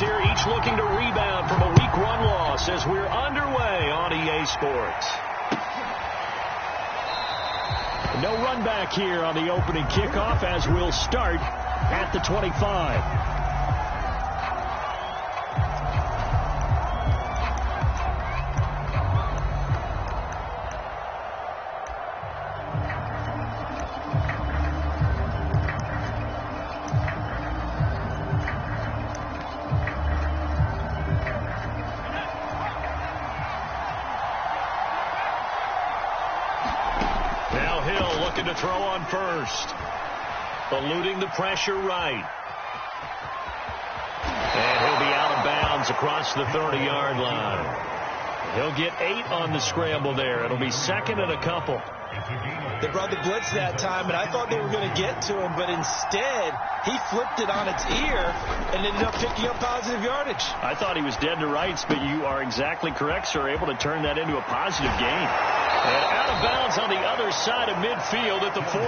here, each looking to rebound from a Week 1 loss as we're underway on EA Sports. No run back here on the opening kickoff as we'll start at the 25. To throw on first. Eluding the pressure right. And he'll be out of bounds across the 30-yard line. He'll get 8 on the scramble there. It'll be second and a couple. They brought the blitz that time, and I thought they were going to get to him, but instead he flipped it on its ear and ended up picking up positive yardage. I thought he was dead to rights, but you are exactly correct, sir. Able to turn that into a positive gain. And out of bounds on the other side of midfield at the 45.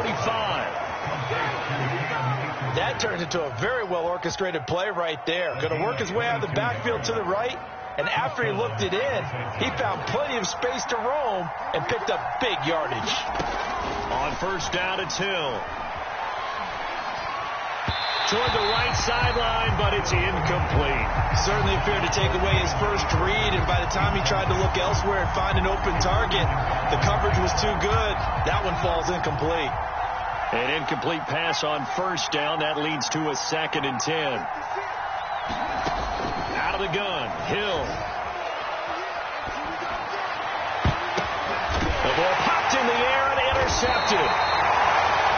That turned into a very well-orchestrated play right there. Going to work his way out of the backfield to the right, and after he looked it in, he found plenty of space to roam and picked up big yardage. On first down, it's Hill. Toward the right sideline, but it's incomplete. Certainly appeared to take away his first read, and by the time he tried to look elsewhere and find an open target, the coverage was too good. That one falls incomplete. An incomplete pass on first down. That leads to a 2nd and 10. Out of the gun, Hill. The ball popped in the air and intercepted.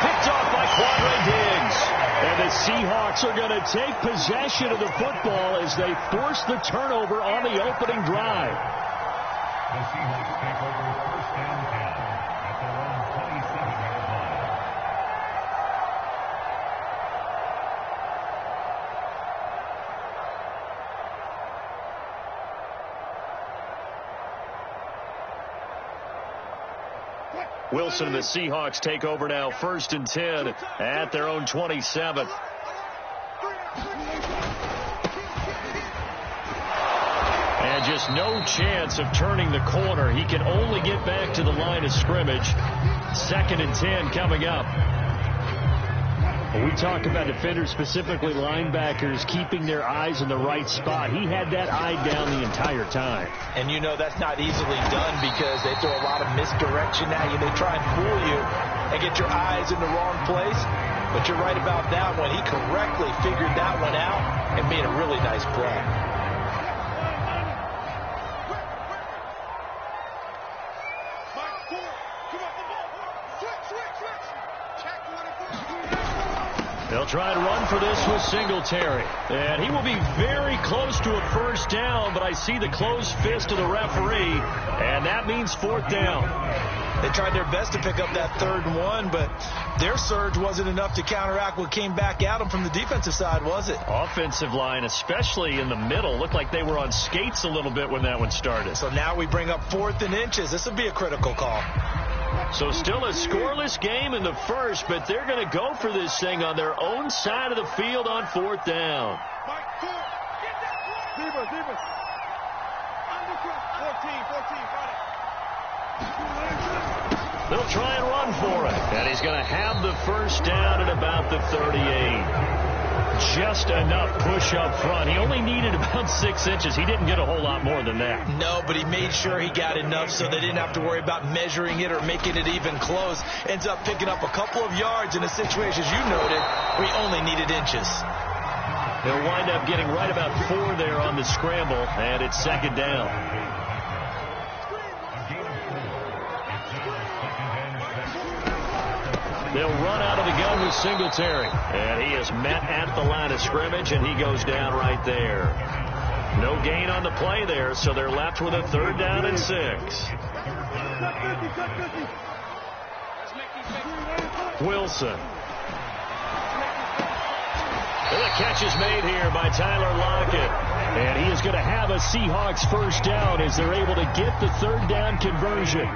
Picked off by Quadre Diggs. And the Seahawks are going to take possession of the football as they force the turnover on the opening drive. The Seahawks take over first and 10 at their own 27-yard line. Wilson and the Seahawks take over now, 1st and 10 at their own 27. And just no chance of turning the corner. He can only get back to the line of scrimmage. 2nd and 10 coming up. We talk about defenders, specifically linebackers, keeping their eyes in the right spot. He had that eye down the entire time. And you know that's not easily done because they throw a lot of misdirection at you. They try and fool you and get your eyes in the wrong place. But you're right about that one. He correctly figured that one out and made a really nice play. They'll try and run for this with Singletary. And he will be very close to a first down, but I see the closed fist of the referee, and that means 4th down. They tried their best to pick up that 3rd and 1, but their surge wasn't enough to counteract what came back at them from the defensive side, was it? Offensive line, especially in the middle, looked like they were on skates a little bit when that one started. So now we bring up 4th and inches. This will be a critical call. So still a scoreless game in the first, but they're going to go for this thing on their own side of the field on 4th down. They'll try and run for it. And he's going to have the first down at about the 38. Just enough push up front. He only needed about 6 inches. He didn't get a whole lot more than that. No, but he made sure he got enough so they didn't have to worry about measuring it or making it even close. Ends up picking up a couple of yards in a situation, as you noted, where he only needed inches. They'll wind up getting right about 4 there on the scramble, and it's 2nd down. They'll run out of the gun with Singletary. And he is met at the line of scrimmage, and he goes down right there. No gain on the play there, so they're left with a 3rd down and 6. Wilson. And the catch is made here by Tyler Lockett. And he is going to have a Seahawks first down as they're able to get the 3rd down conversion.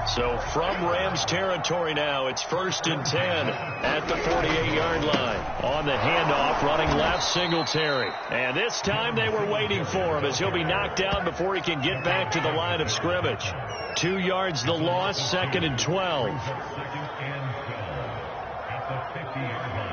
So from Rams territory now, it's 1st and 10 at the 48-yard line. On the handoff, running left, Singletary. And this time they were waiting for him as he'll be knocked down before he can get back to the line of scrimmage. 2 yards the loss, 2nd and 12. 2nd and 12 at the 50-yard line.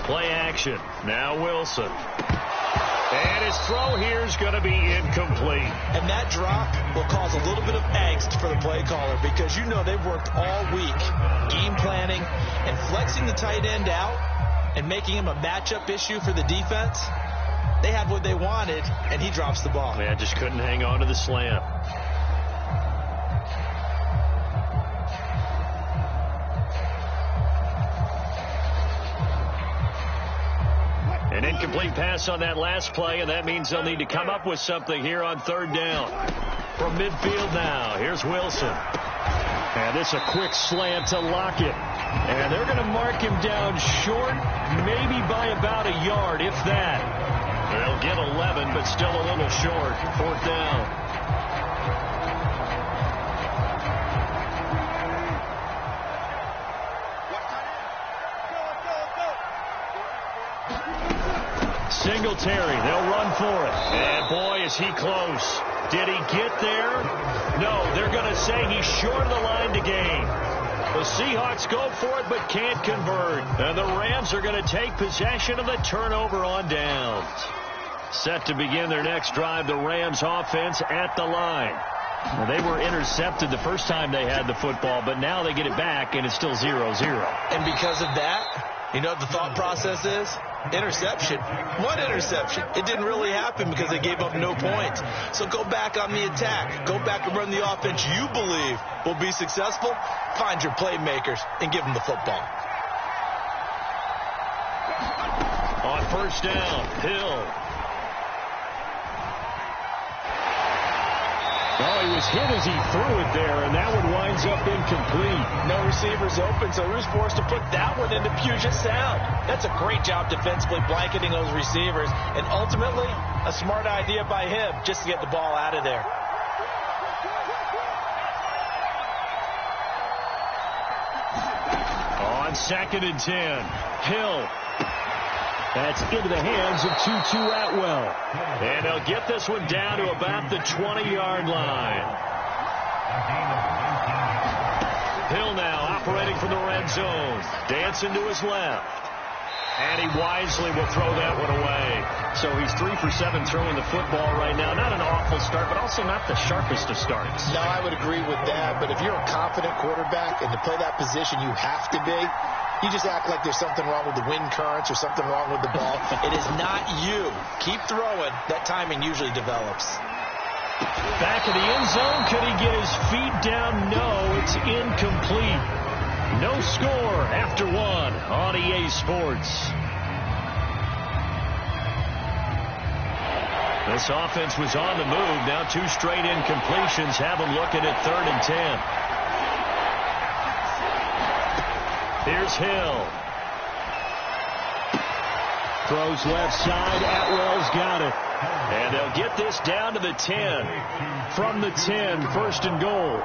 Play action. Now Wilson. And his throw here is going to be incomplete. And that drop will cause a little bit of angst for the play caller because you know they've worked all week game planning and flexing the tight end out and making him a matchup issue for the defense. They had what they wanted, and he drops the ball. Yeah, just couldn't hang on to the slam. An incomplete pass on that last play, and that means they'll need to come up with something here on 3rd down. From midfield now, here's Wilson. And this a quick slant to Lockett. And they're going to mark him down short, maybe by about a yard, if that. They'll get 11, but still a little short. 4th down. Singletary, they'll run for it. And boy, is he close. Did he get there? No, they're going to say he's short of the line to gain. The Seahawks go for it but can't convert. And the Rams are going to take possession of the turnover on downs. Set to begin their next drive, the Rams offense at the line. Well, they were intercepted the first time they had the football, but now they get it back, and it's still 0-0. And because of that, you know what the thought process is? Interception. One interception. It didn't really happen because they gave up no points. So go back on the attack. Go back and run the offense you believe will be successful. Find your playmakers and give them the football. On 1st down, Hill. Oh, he was hit as he threw it there, and that one winds up incomplete. No receivers open, so who's forced to put that one into Puget Sound? That's a great job defensively blanketing those receivers, and ultimately a smart idea by him just to get the ball out of there. On 2nd and 10, Hill. That's into the hands of Tutu Atwell. And they'll get this one down to about the 20-yard line. Hill now operating from the red zone. Dancing to his left. And he wisely will throw that one away. So he's 3 for 7 throwing the football right now. Not an awful start, but also not the sharpest of starts. No, I would agree with that. But if you're a confident quarterback and to play that position you have to be, you just act like there's something wrong with the wind currents or something wrong with the ball. It is not you. Keep throwing. That timing usually develops. Back in the end zone. Could he get his feet down? No, it's incomplete. No score after 1 on EA Sports. This offense was on the move. Now 2 straight incompletions have them looking at 3rd and 10. Here's Hill. Throws left side. Atwell's got it. And they'll get this down to the 10. From the 10, 1st and goal.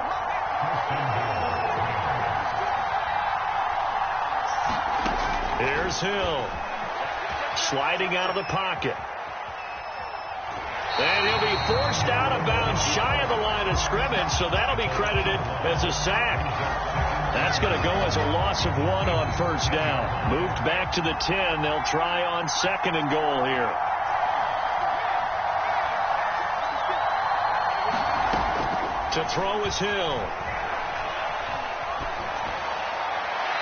Here's Hill. Sliding out of the pocket. And he'll be forced out of bounds shy of the line of scrimmage, so that'll be credited as a sack. That's going to go as a loss of 1 on 1st down. Moved back to the 10. They'll try on 2nd and goal here. To throw is Hill.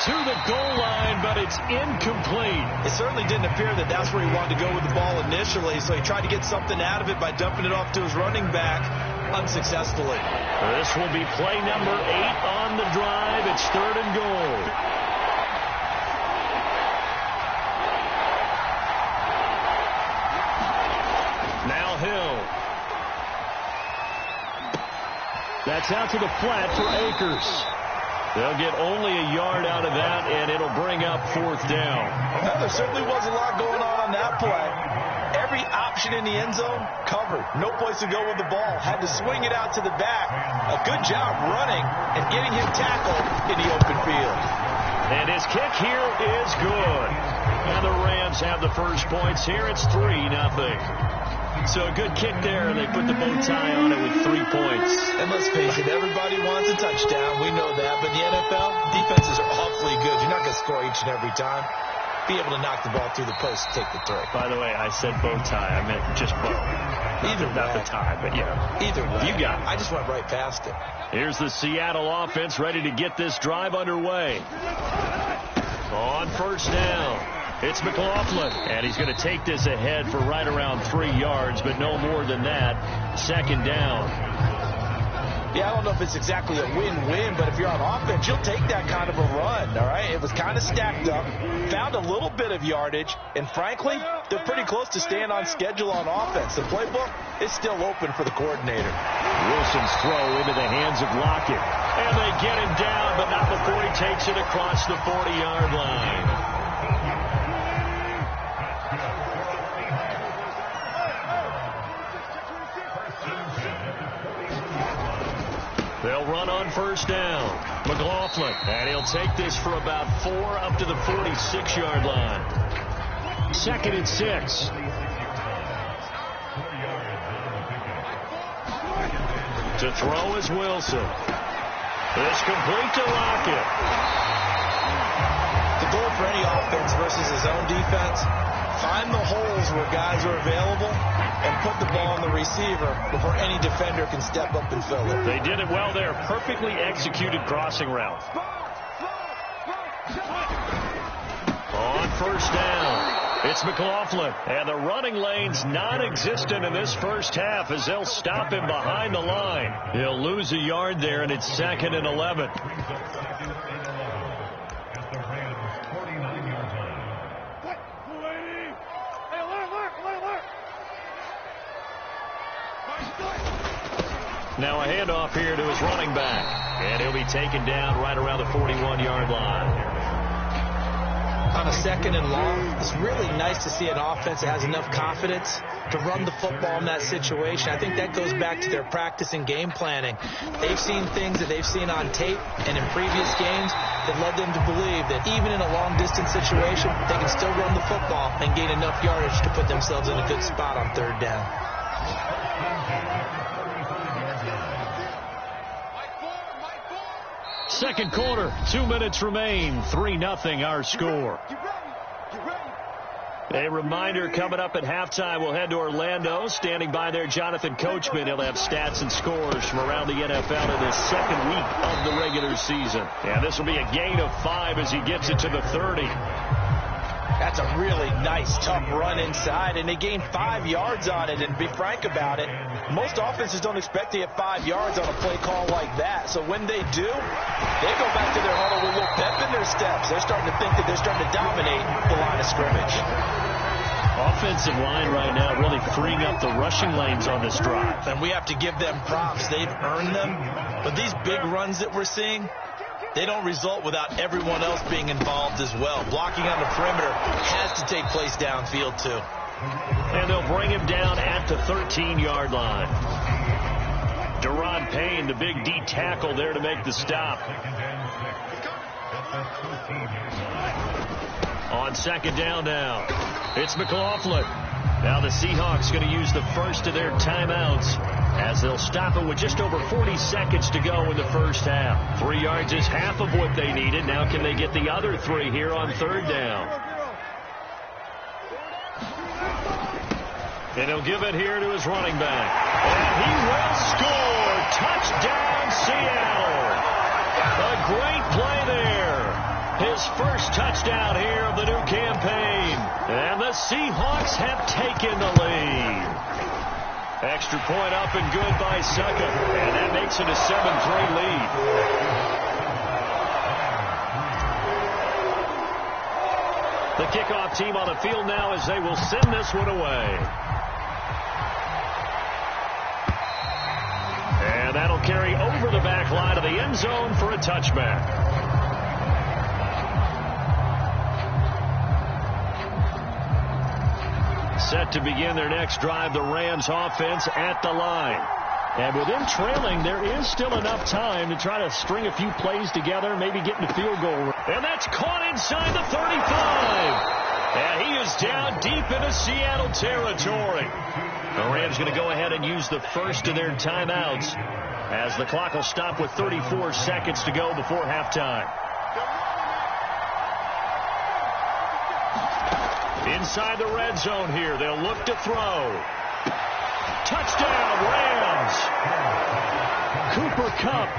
To the goal line, but it's incomplete. It certainly didn't appear that that's where he wanted to go with the ball initially, so he tried to get something out of it by dumping it off to his running back unsuccessfully. This will be play number 8 on the drive. It's 3rd and goal. That's out to the flat for Akers. They'll get only a yard out of that, and it'll bring up 4th down. Well, there certainly was a lot going on that play. Every option in the end zone covered. No place to go with the ball. Had to swing it out to the back. A good job running and getting him tackled in the open field. And his kick here is good. And the Rams have the first points here. It's 3-0. So a good kick there, and they put the bow tie on it with 3 points. And let's face it, everybody wants a touchdown. We know that. But the NFL, defenses are awfully good. You're not going to score each and every time. Be able to knock the ball through the post and take the throw. By the way, I said bow tie. I meant just bow. Not the tie, but yeah. Either way. You got it. I just went right past it. Here's the Seattle offense ready to get this drive underway. On 1st down, it's McLaughlin. And he's going to take this ahead for right around 3 yards, but no more than that. 2nd down. Yeah, I don't know if it's exactly a win-win, but if you're on offense, you'll take that kind of a run, all right? It was kind of stacked up, found a little bit of yardage, and frankly, they're pretty close to staying on schedule on offense. The playbook is still open for the coordinator. Wilson's throw into the hands of Lockett. And they get him down, but not before he takes it across the 40-yard line. They'll run on 1st down. McLaughlin, and he'll take this for about 4 up to the 46-yard line. 2nd and 6. To throw is Wilson. It's complete to Lockett. The goal for any offense versus his own defense, find the holes where guys are available and put the ball on the receiver before any defender can step up and fill it. They did it well there. Perfectly executed crossing route. On 1st down, it's McLaughlin. And the running lane's non-existent in this first half as they'll stop him behind the line. He'll lose a yard there, and it's 2nd and 11. Now a handoff here to his running back. And he'll be taken down right around the 41-yard line. On a 2nd and long, it's really nice to see an offense that has enough confidence to run the football in that situation. I think that goes back to their practice and game planning. They've seen things that they've seen on tape and in previous games that led them to believe that even in a long-distance situation, they can still run the football and gain enough yardage to put themselves in a good spot on 3rd down. Second quarter, 2 minutes remain. 3-0 our score. A reminder coming up at halftime, we'll head to Orlando. Standing by there, Jonathan Coachman. He'll have stats and scores from around the NFL in the 2nd week of the regular season. And this will be a gain of 5 as he gets it to the 30. That's a really nice, tough run inside, and they gained 5 yards on it. And to be frank about it, most offenses don't expect to get 5 yards on a play call like that. So when they do, they go back to their huddle with a little pep in their steps. They're starting to think that they're starting to dominate the line of scrimmage. Offensive line right now really freeing up the rushing lanes on this drive. And we have to give them props. They've earned them. But these big runs that we're seeing, they don't result without everyone else being involved as well. Blocking on the perimeter has to take place downfield, too. And they'll bring him down at the 13-yard line. Deron Payne, the big D tackle there to make the stop. On 2nd down now, it's McLaughlin. Now the Seahawks going to use the first of their timeouts as they'll stop it with just over 40 seconds to go in the first half. 3 yards is half of what they needed. Now can they get the other 3 here on 3rd down? And he'll give it here to his running back. And he will score. Touchdown, Seattle. A great play there. His first touchdown here of the new campaign. And the Seahawks have taken the lead. Extra point up and good by Succa. And that makes it a 7-3 lead. The kickoff team on the field now as they will send this one away. And that'll carry over fly to the end zone for a touchback. Set to begin their next drive, the Rams offense at the line. And with them trailing, there is still enough time to try to string a few plays together, maybe get into field goal. And that's caught inside the 35. And he is down deep into Seattle territory. The Rams going to go ahead and use the first of their timeouts as the clock will stop with 34 seconds to go before halftime. Inside the red zone here, they'll look to throw. Touchdown, Rams! Cooper Kupp,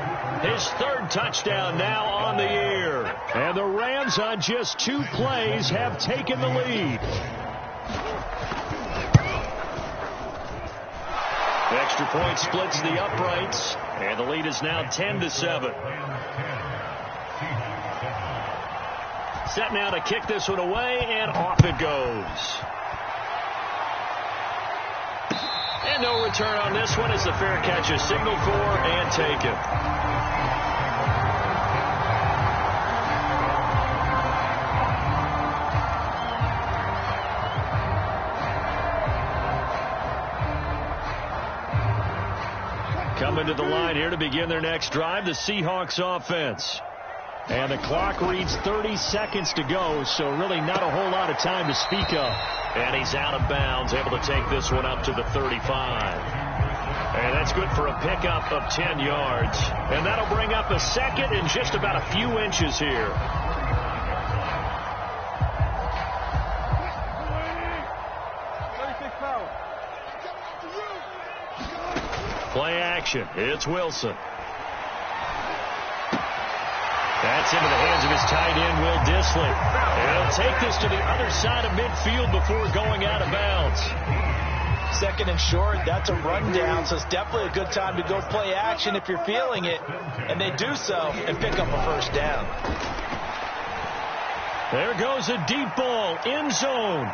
his third touchdown now on the year. And the Rams on just 2 plays have taken the lead. The extra point splits the uprights, and the lead is now 10-7. Set now to kick this one away, and off it goes. And no return on this one as the fair catch is signaled for and taken. Coming to the line here to begin their next drive, the Seahawks offense. And the clock reads 30 seconds to go, so really not a whole lot of time to speak of. And he's out of bounds, able to take this one up to the 35. And that's good for a pickup of 10 yards. And that'll bring up a second and just about a few inches here. Play action. It's Wilson. That's into the hands of his tight end, Will Dissly. And he'll take this to the other side of midfield before going out of bounds. Second and short, that's a rundown, so it's definitely a good time to go play action if you're feeling it. And they do so and pick up a first down. There goes a deep ball, end zone.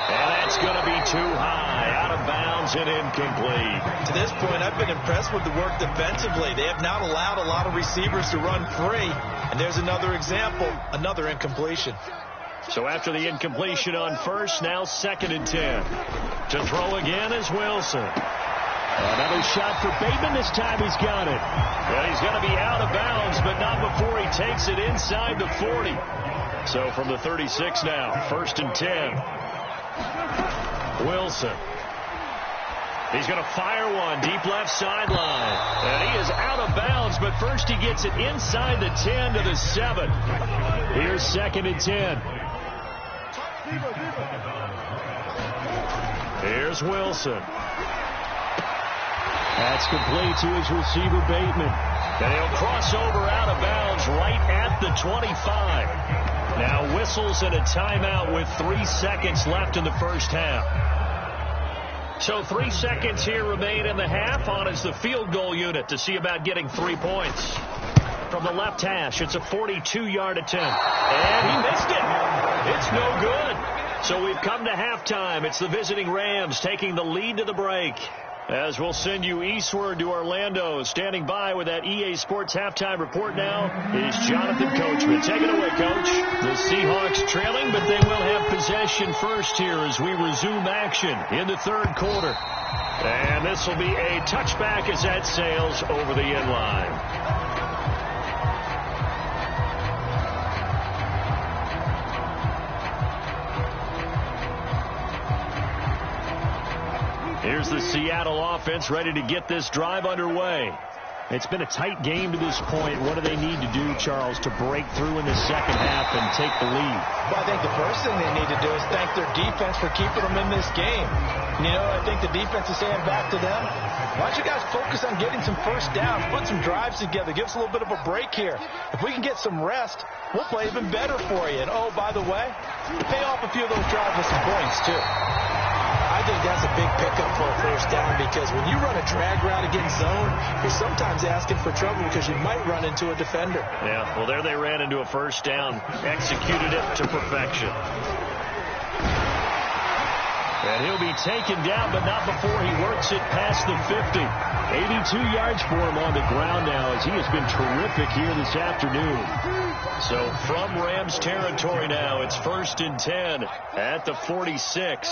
And that's going to be too high, out of bounds and incomplete. To this point, I've been impressed with the work defensively. They have not allowed a lot of receivers to run free. And there's another example, another incompletion. So after the incompletion on first, now 2nd and 10. To throw again is Wilson. Another shot for Bateman. This time he's got it. Well, he's going to be out of bounds, but not before he takes it inside the 40. So from the 36 now, 1st and 10. Wilson. He's going to fire one deep left sideline. And he is out of bounds, but first he gets it inside the 10 to the 7. Here's 2nd and 10. Here's Wilson. That's complete to his receiver, Bateman. And he'll cross over out of bounds right at the 25. Now whistles and a timeout with 3 seconds left in the first half. So 3 seconds here remain in the half. On is the field goal unit to see about getting 3 points. From the left hash, it's a 42-yard attempt. And he missed it. It's no good. So we've come to halftime. It's the visiting Rams taking the lead to the break. As we'll send you eastward to Orlando. Standing by with that EA Sports halftime report now is Jonathan Coachman. Take it away, Coach. The Seahawks trailing, but they will have possession first here as we resume action in the 3rd quarter. And this will be a touchback as that sails over the end line. Here's the Seattle offense ready to get this drive underway. It's been a tight game to this point. What do they need to do, Charles, to break through in the second half and take the lead? Well, I think the first thing they need to do is thank their defense for keeping them in this game. You know, I think the defense is saying back to them, why don't you guys focus on getting some first downs, put some drives together, give us a little bit of a break here. If we can get some rest, we'll play even better for you. And, oh, by the way, pay off a few of those drives with some points, too. I think that's a big pickup for a first down because when you run a drag route against zone, you're sometimes asking for trouble because you might run into a defender. Yeah, well, there they ran into a first down, executed it to perfection. And he'll be taken down, but not before he works it past the 50. 82 yards for him on the ground now, as he has been terrific here this afternoon. So from Rams territory now, it's 1st and 10 at the 46.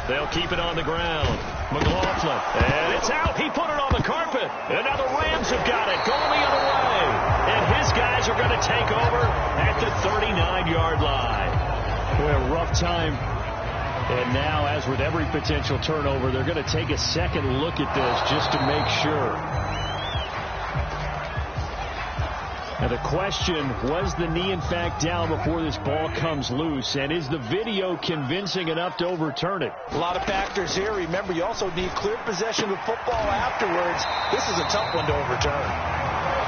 They'll keep it on the ground. McLaughlin. And it's out. He put it on the carpet. And now the Rams have got it. Going the other way. And his guys are going to take over at the 39-yard line. Boy, a rough time. And now, as with every potential turnover, they're going to take a second look at this just to make sure. Now the question, was the knee in fact down before this ball comes loose? And is the video convincing enough to overturn it? A lot of factors here. Remember, you also need clear possession of football afterwards. This is a tough one to overturn.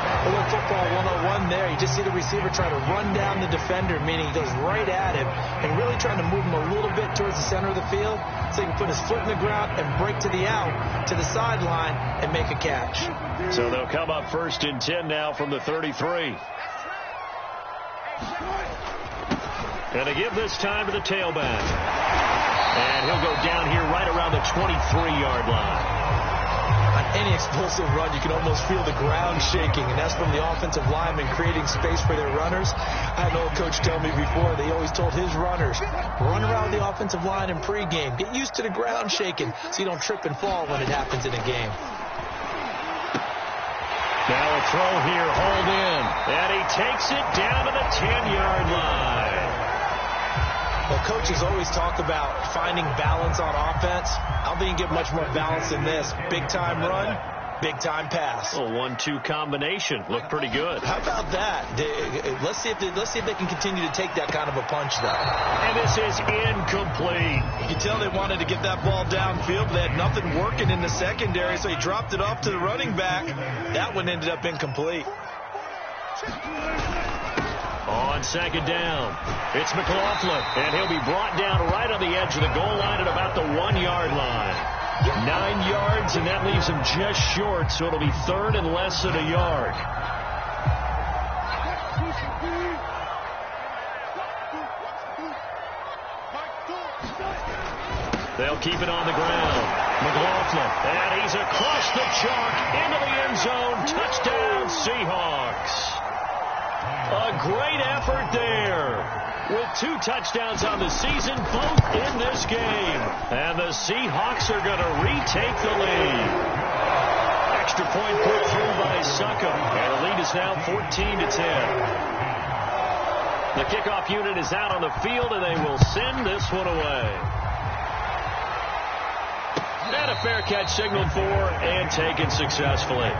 A little football 101 there. You just see the receiver try to run down the defender, meaning he goes right at him and really trying to move him a little bit towards the center of the field so he can put his foot in the ground and break to the out, to the sideline, and make a catch. So they'll come up 1st and 10 now from the 33. And they give this time to the tailback. And he'll go down here right around the 23-yard line. Any explosive run, you can almost feel the ground shaking, and that's from the offensive linemen creating space for their runners. I had an old coach tell me before, they always told his runners, run around the offensive line in pregame. Get used to the ground shaking so you don't trip and fall when it happens in a game. Now a throw here, hold in, and he takes it down to the 10-yard line. Well, coaches always talk about finding balance on offense. I don't think you get much more balance than this. Big-time run, big-time pass. A 1-2 combination. Looked pretty good. How about that? Let's see if they can continue to take that kind of a punch, though. And this is incomplete. You can tell they wanted to get that ball downfield. They had nothing working in the secondary, so he dropped it off to the running back. That one ended up incomplete. On 2nd down, it's McLaughlin, and he'll be brought down right on the edge of the goal line at about the 1-yard line. 9 yards, and that leaves him just short, so it'll be 3rd and less than a yard. They'll keep it on the ground. McLaughlin, and he's across the chalk into the end zone. Touchdown, Seahawks. A great effort there, with 2 touchdowns on the season, both in this game. And the Seahawks are going to retake the lead. Extra point put through by Suckham, and the lead is now 14-10. The kickoff unit is out on the field, and they will send this one away. And a fair catch signaled for and taken successfully.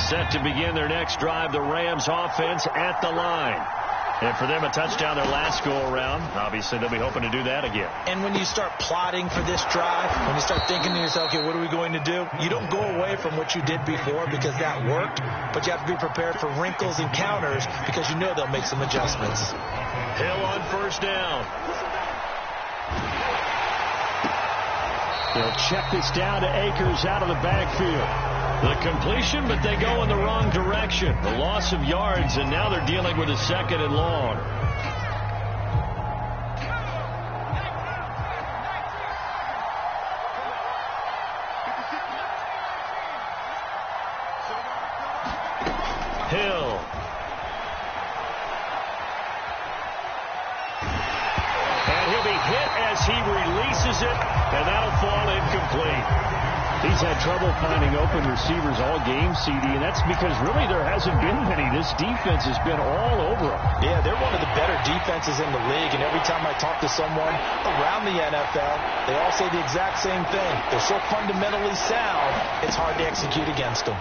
Set to begin their next drive, the Rams offense at the line. And for them, a touchdown their last go-around. Obviously, they'll be hoping to do that again. And when you start plotting for this drive, when you start thinking to yourself, okay, what are we going to do? You don't go away from what you did before because that worked, but you have to be prepared for wrinkles and counters because you know they'll make some adjustments. Hill on 1st down. They'll check this down to Akers out of the backfield. The completion, but they go in the wrong direction. The loss of yards, and now they're dealing with a 2nd and long. Hill. And he'll be hit as he releases it, and that'll fall incomplete. He's had trouble finding open receivers all game, CD, and that's because really there hasn't been many. This defense has been all over them. Yeah, they're one of the better defenses in the league, and every time I talk to someone around the NFL, they all say the exact same thing. They're so fundamentally sound, it's hard to execute against them.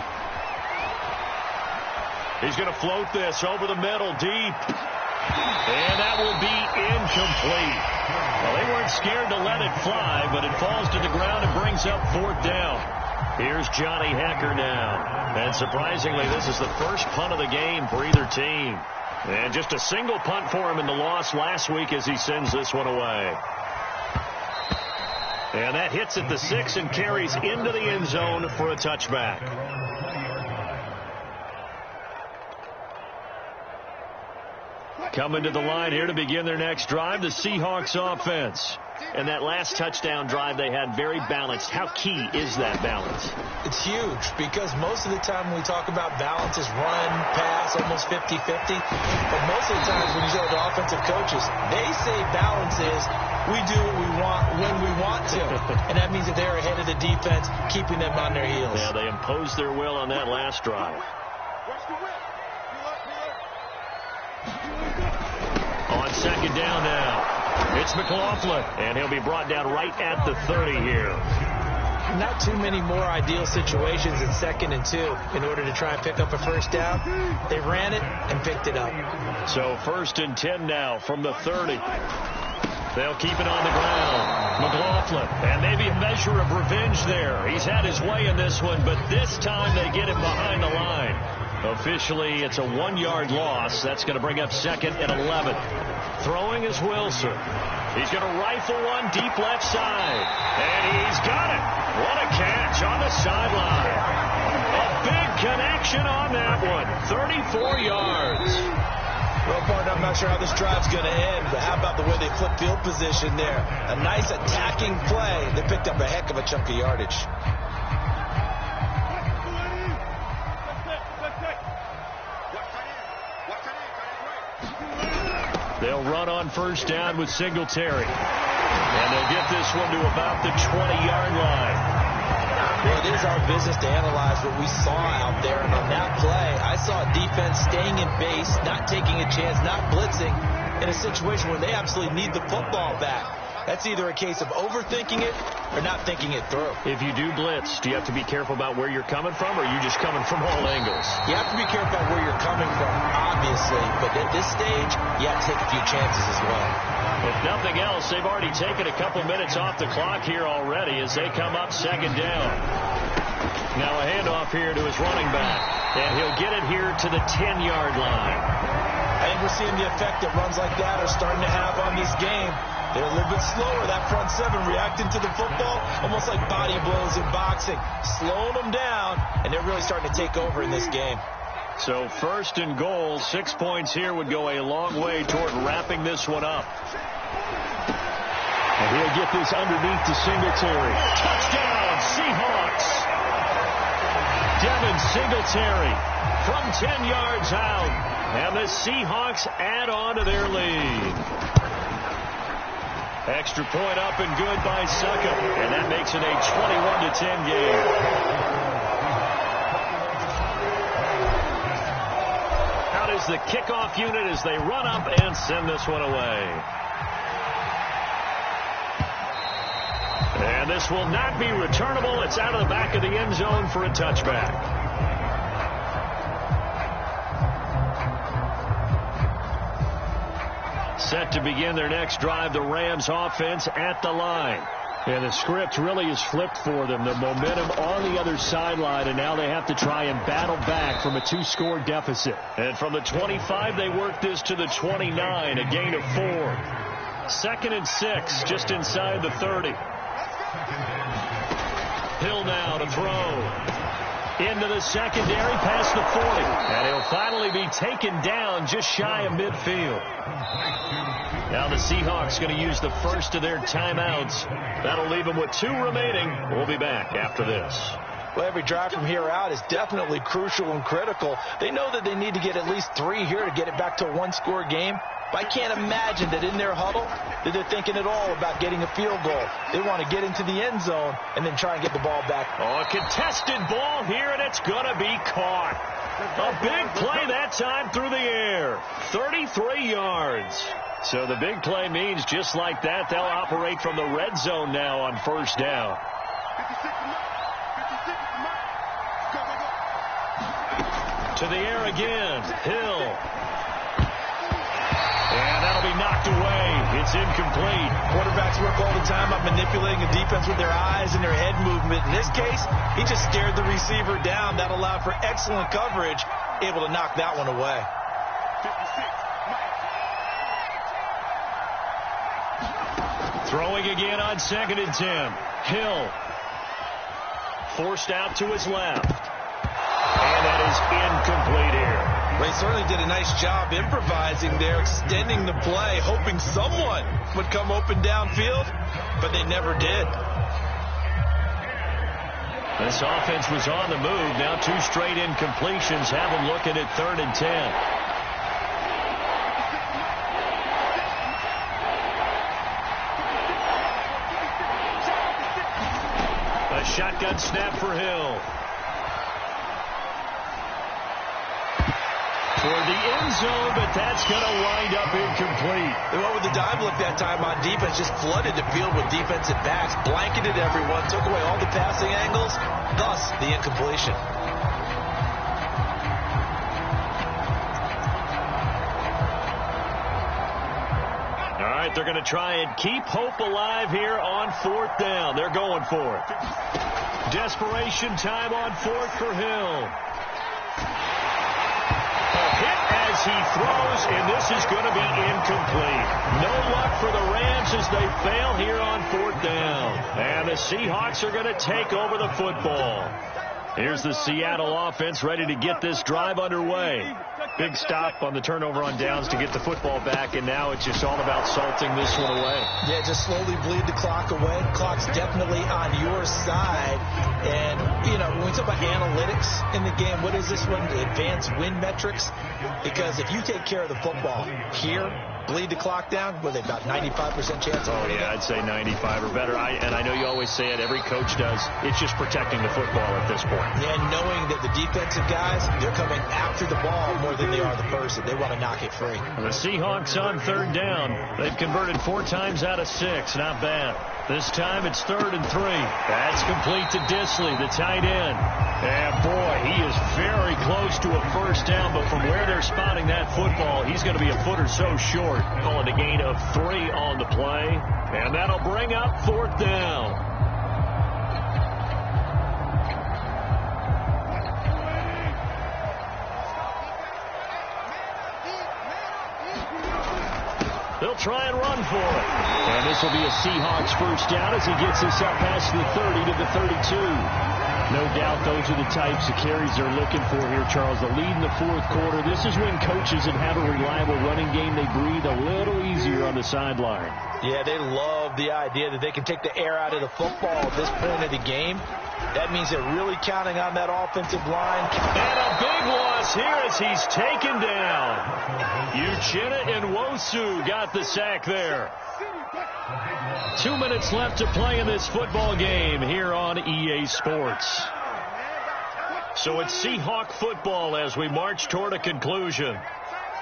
He's going to float this over the middle, deep. And that will be incomplete. Well, they weren't scared to let it fly, but it falls to the ground and brings up 4th down. Here's Johnny Hecker now. And surprisingly, this is the first punt of the game for either team. And just a single punt for him in the loss last week as he sends this one away. And that hits at the 6 and carries into the end zone for a touchback. Coming to the line here to begin their next drive, the Seahawks offense. And that last touchdown drive they had very balanced. How key is that balance? It's huge because most of the time when we talk about balance is run, pass, almost 50-50. But most of the times when you go to offensive coaches, they say balance is we do what we want when we want to. And that means that they're ahead of the defense, keeping them on their heels. Yeah, they imposed their will on that last drive. On second down now, it's McLaughlin, and he'll be brought down right at the 30 here. Not too many more ideal situations in 2nd and 2 in order to try and pick up a first down. They ran it and picked it up. So 1st and 10 now from the 30. They'll keep it on the ground. McLaughlin, and maybe a measure of revenge there. He's had his way in this one, but this time they get him behind the line. Officially, it's a 1-yard loss. That's going to bring up 2nd and 11. Throwing is Wilson. He's going to rifle one deep left side. And he's got it. What a catch on the sideline. A big connection on that one. 34 yards. Well, partner, I'm not sure how this drive's going to end, but how about the way they flip field position there? A nice attacking play. They picked up a heck of a chunk of yardage. They'll run on first down with Singletary. And they'll get this one to about the 20-yard line. Well, it is our business to analyze what we saw out there. And on that play, I saw a defense staying in base, not taking a chance, not blitzing, in a situation where they absolutely need the football back. That's either a case of overthinking it or not thinking it through. If you do blitz, do you have to be careful about where you're coming from, or are you just coming from all angles? You have to be careful about where you're coming from, obviously. But at this stage, you have to take a few chances as well. If nothing else, they've already taken a couple minutes off the clock here already as they come up 2nd down. Now a handoff here to his running back, and he'll get it here to the 10-yard line. I think we're seeing the effect that runs like that are starting to have on this game. They're a little bit slower, that front 7 reacting to the football, almost like body blows in boxing, slowing them down, and they're really starting to take over in this game. So 1st and goal, 6 points here would go a long way toward wrapping this one up. And he'll get this underneath to Singletary. Touchdown, Seahawks! Devin Singletary from 10 yards out, and the Seahawks add on to their lead. Extra point up and good by Suckup, and that makes it a 21-10 game. Out is the kickoff unit as they run up and send this one away. And this will not be returnable. It's out of the back of the end zone for a touchback. Set to begin their next drive, the Rams offense at the line. And the script really is flipped for them. The momentum on the other sideline, and now they have to try and battle back from a 2-score deficit. And from the 25, they work this to the 29, a gain of 4. 2nd and 6, just inside the 30. Hill now to throw. Into the secondary, past the 40. And he'll finally be taken down just shy of midfield. Now the Seahawks going to use the first of their timeouts. That'll leave them with 2 remaining. We'll be back after this. Well, every drive from here out is definitely crucial and critical. They know that they need to get at least 3 here to get it back to a 1-score game. But I can't imagine that in their huddle that they're thinking at all about getting a field goal. They want to get into the end zone and then try and get the ball back. Oh, a contested ball here, and it's going to be caught. A big play that time through the air. 33 yards. So the big play means just like that, they'll operate from the red zone now on first down. To the air again. Hill. And that'll be knocked away. It's incomplete. Quarterbacks work all the time on manipulating a defense with their eyes and their head movement. In this case, he just stared the receiver down. That allowed for excellent coverage, able to knock that one away. Throwing again on 2nd and 10. Hill. Forced out to his left. And that is incomplete here. They certainly did a nice job improvising there, extending the play, hoping someone would come open downfield, but they never did. This offense was on the move. Now 2 straight incompletions have them looking at 3rd and 10. A shotgun snap for Hill. For the end zone, but that's going to wind up incomplete. And what would the dive look that time on defense? Just flooded the field with defensive backs, blanketed everyone, took away all the passing angles, thus the incompletion. All right, they're going to try and keep hope alive here on 4th down. They're going for it. Desperation time on 4th for Hill. Hit as he throws, and this is going to be incomplete. No luck for the Rams as they fail here on 4th down. And the Seahawks are going to take over the football. Here's the Seattle offense ready to get this drive underway. Big stop on the turnover on downs to get the football back, and now it's just all about salting this one away. Yeah, just slowly bleed the clock away. The clock's definitely on your side. And, you know, when we talk about analytics in the game, what is this one? Advanced win metrics? Because if you take care of the football here, bleed the clock down, with about 95% chance. Oh, yeah, I'd say 95 or better. And I know you always say it, every coach does. It's just protecting the football at this point. Yeah, knowing that the defensive guys, they're coming after the ball more than they are the person. They want to knock it free. The Seahawks on 3rd down. They've converted 4 times out of 6. Not bad. This time it's 3rd and 3. That's complete to Disley, the tight end. And boy, he is very close to a first down, but from where they're spotting that football, he's going to be a foot or so short. Call it a gain of 3 on the play. And that'll bring up 4th down. They'll try and run for it. And this will be a Seahawks first down as he gets this up past the 30 to the 32. No doubt those are the types of carries they're looking for here, Charles. The lead in the 4th quarter. This is when coaches that have a reliable running game, they breathe a little easier on the sideline. Yeah, they love the idea that they can take the air out of the football at this point of the game. That means they're really counting on that offensive line. And a big loss here as he's taken down. Uchenna Nwosu got the sack there. 2 minutes left to play in this football game here on EA Sports. So it's Seahawk football as we march toward a conclusion.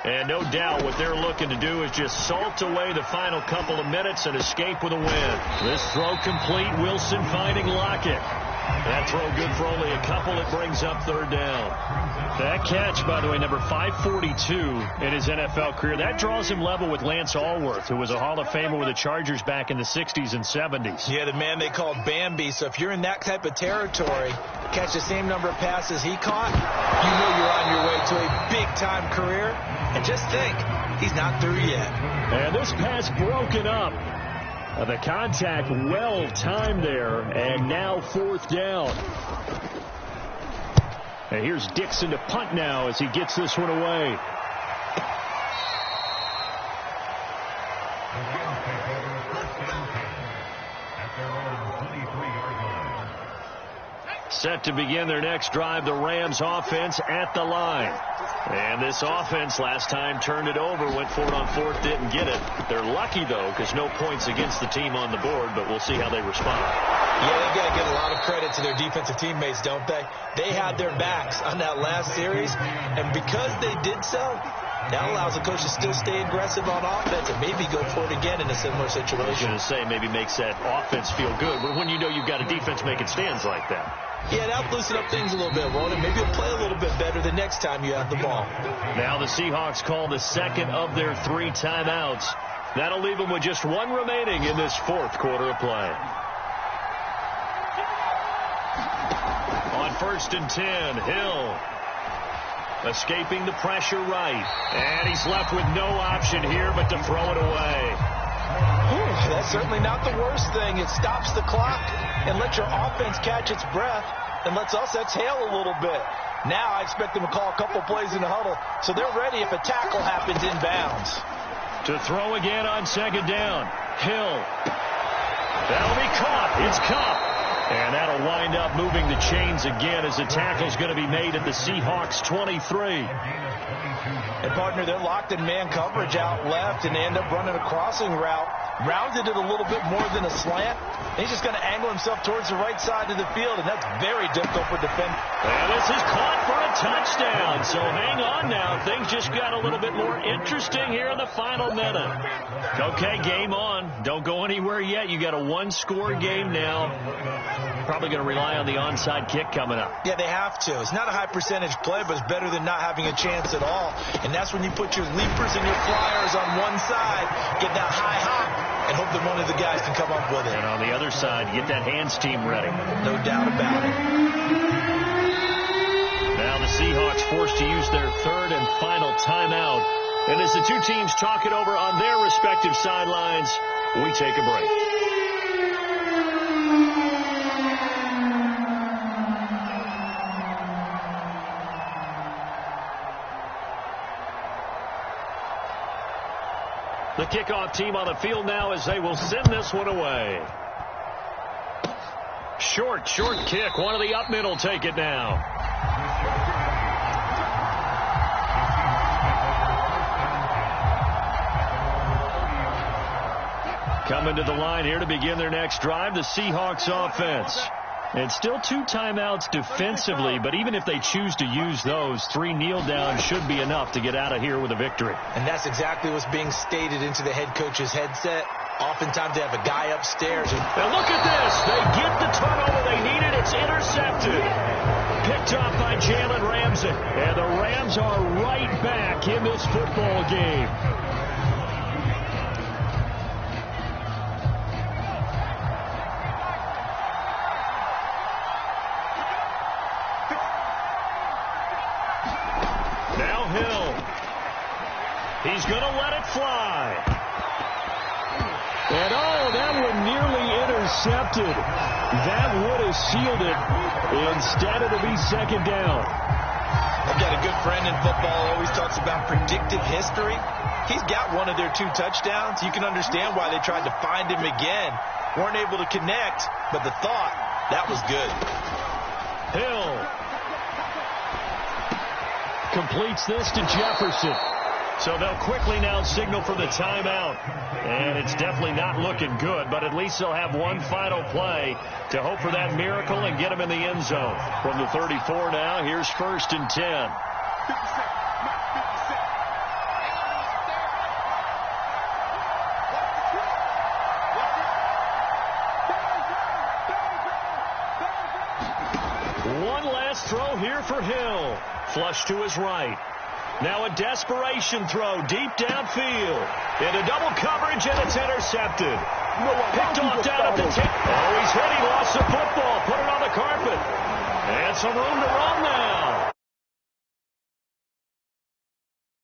And no doubt what they're looking to do is just salt away the final couple of minutes and escape with a win. This throw complete. Wilson finding Lockett. That throw good for only a couple. It brings up 3rd down. That catch, by the way, number 542 in his NFL career. That draws him level with Lance Allworth, who was a Hall of Famer with the Chargers back in the 60s and 70s. Yeah, the man they called Bambi. So if you're in that type of territory, catch the same number of passes he caught, you know you're on your way to a big-time career. And just think, he's not through yet. And this pass broken up. The contact well timed there, and now 4th down. And here's Dixon to punt now as he gets this one away. Set to begin their next drive, the Rams offense at the line. And this offense last time turned it over, went for it on 4th, didn't get it. They're lucky, though, because no points against the team on the board, but we'll see how they respond. Yeah, they've got to give a lot of credit to their defensive teammates, don't they? They had their backs on that last series, and because they did so, that allows the coach to still stay aggressive on offense and maybe go for it again in a similar situation. I was going to say, maybe makes that offense feel good, but when you know you've got a defense making stands like that. Yeah, that'll loosen up things a little bit, won't it? Maybe you'll play a little bit better the next time you have the ball. Now the Seahawks call the second of their 3 timeouts. That'll leave them with just 1 remaining in this 4th quarter of play. On 1st and 10, Hill escaping the pressure right. And he's left with no option here but to throw it away. That's certainly not the worst thing. It stops the clock and lets your offense catch its breath and lets us exhale a little bit. Now I expect them to call a couple plays in the huddle so they're ready if a tackle happens inbounds. To throw again on second down. Hill. That'll be caught. It's caught. And that'll wind up moving the chains again as the tackle's going to be made at the Seahawks 23. And, partner, they're locked in man coverage out left, and they end up running a crossing route. Rounded it a little bit more than a slant. He's just going to angle himself towards the right side of the field, and that's very difficult for defenders. And this is caught for a touchdown. So hang on now. Things just got a little bit more interesting here in the final minute. Okay, game on. Don't go anywhere yet. You got a one-score game now. Probably going to rely on the onside kick coming up. Yeah, they have to. It's not a high percentage play, but it's better than not having a chance at all. And that's when you put your leapers and your flyers on one side, get that high hop, and hope that one of the guys can come up with it. And on the other side, get that hands team ready. No doubt about it. Now the Seahawks forced to use their third and final timeout. And as the two teams talk it over on their respective sidelines, we take a break. The kickoff team on the field now as they will send this one away. Short kick. One of the up middle take it now. Coming to the line here to begin their next drive, the Seahawks offense. And still 2 timeouts defensively, but even if they choose to use those, 3 kneel downs should be enough to get out of here with a victory. And that's exactly what's being stated into the head coach's headset. Oftentimes they have a guy upstairs. And look at this. They get the turnover they needed. It's intercepted. Picked off by Jalen Ramsey. And the Rams are right back in this football game. He's going to let it fly. And, that one nearly intercepted. That would have sealed it. Instead, it'll be second down. I've got a good friend in football, always talks about predictive history. He's got one of their 2 touchdowns. You can understand why they tried to find him again. Weren't able to connect, but the thought, that was good. Hill completes this to Jefferson. So they'll quickly now signal for the timeout. And it's definitely not looking good, but at least they'll have one final play to hope for that miracle and get them in the end zone. From the 34 now, here's 1st and 10. One last throw here for Hill. Flush to his right. Now a desperation throw deep downfield. Into double coverage, and it's intercepted. Picked off down at the 10. Oh, he's hit. He lost the football. Put it on the carpet. And some room to run.